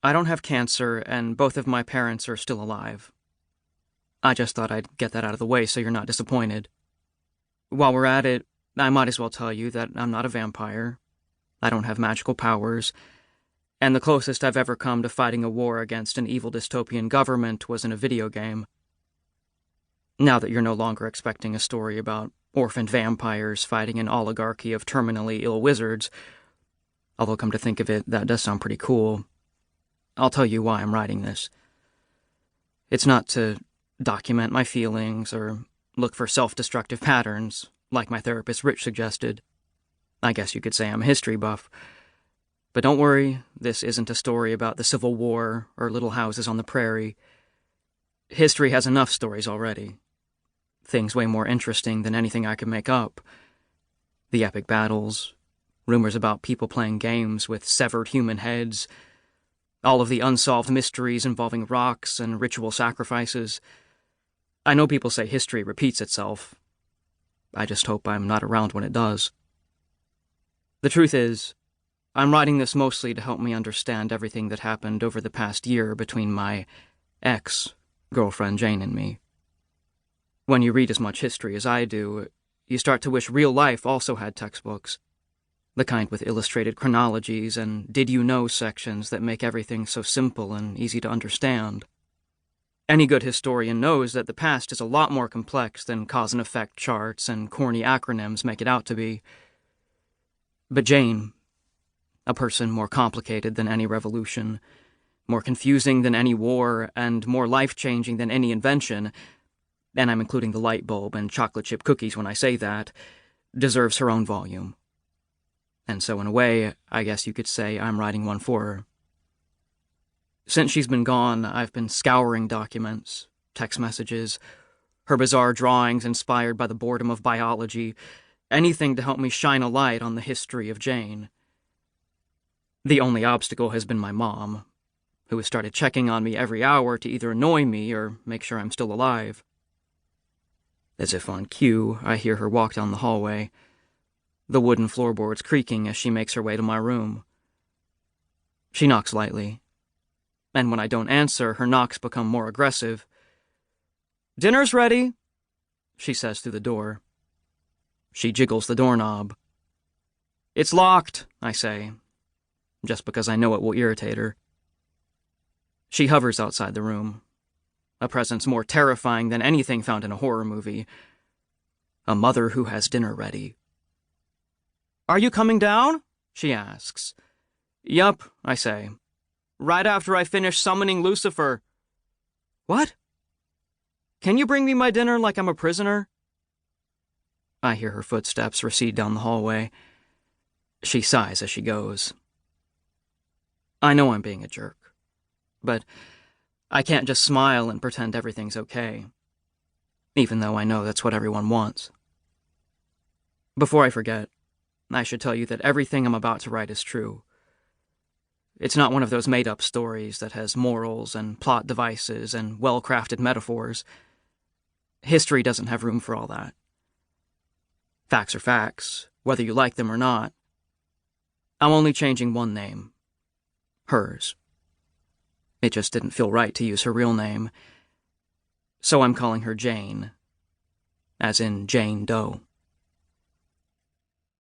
I don't have cancer, and both of my parents are still alive. I just thought I'd get that out of the way so you're not disappointed. While we're at it, I might as well tell you that I'm not a vampire. I don't have magical powers, and the closest I've ever come to fighting a war against an evil dystopian government was in a video game. Now that you're no longer expecting a story about orphaned vampires fighting an oligarchy of terminally ill wizards, although come to think of it, that does sound pretty cool, I'll tell you why I'm writing this. It's not to document my feelings or look for self-destructive patterns, like my therapist Rich suggested. I guess you could say I'm a history buff. But don't worry, this isn't a story about the Civil War or little houses on the prairie. History has enough stories already. Things way more interesting than anything I could make up. The epic battles, rumors about people playing games with severed human heads, all of the unsolved mysteries involving rocks and ritual sacrifices. I know people say history repeats itself. I just hope I'm not around when it does. The truth is, I'm writing this mostly to help me understand everything that happened over the past year between my ex-girlfriend Jane and me. When you read as much history as I do, you start to wish real life also had textbooks. The kind with illustrated chronologies and did-you-know sections that make everything so simple and easy to understand. Any good historian knows that the past is a lot more complex than cause and effect charts and corny acronyms make it out to be. But Jane, a person more complicated than any revolution, more confusing than any war, and more life-changing than any invention, and I'm including the light bulb and chocolate chip cookies when I say that, deserves her own volume. And so in a way, I guess you could say I'm writing one for her. Since she's been gone, I've been scouring documents, text messages, her bizarre drawings inspired by the boredom of biology, anything to help me shine a light on the history of Jane. The only obstacle has been my mom, who has started checking on me every hour to either annoy me or make sure I'm still alive. As if on cue, I hear her walk down the hallway, the wooden floorboards creaking as she makes her way to my room. She knocks lightly, and when I don't answer, her knocks become more aggressive. "Dinner's ready," she says through the door. She jiggles the doorknob. "It's locked," I say, just because I know it will irritate her. She hovers outside the room, a presence more terrifying than anything found in a horror movie. A mother who has dinner ready. "Are you coming down?" she asks. "Yup," I say. "Right after I finish summoning Lucifer." "What? Can you bring me my dinner like I'm a prisoner?" I hear her footsteps recede down the hallway. She sighs as she goes. I know I'm being a jerk, but I can't just smile and pretend everything's okay, even though I know that's what everyone wants. Before I forget, I should tell you that everything I'm about to write is true. It's not one of those made-up stories that has morals and plot devices and well-crafted metaphors. History doesn't have room for all that. Facts are facts, whether you like them or not. I'm only changing one name. Hers. It just didn't feel right to use her real name. So I'm calling her Jane, as in Jane Doe.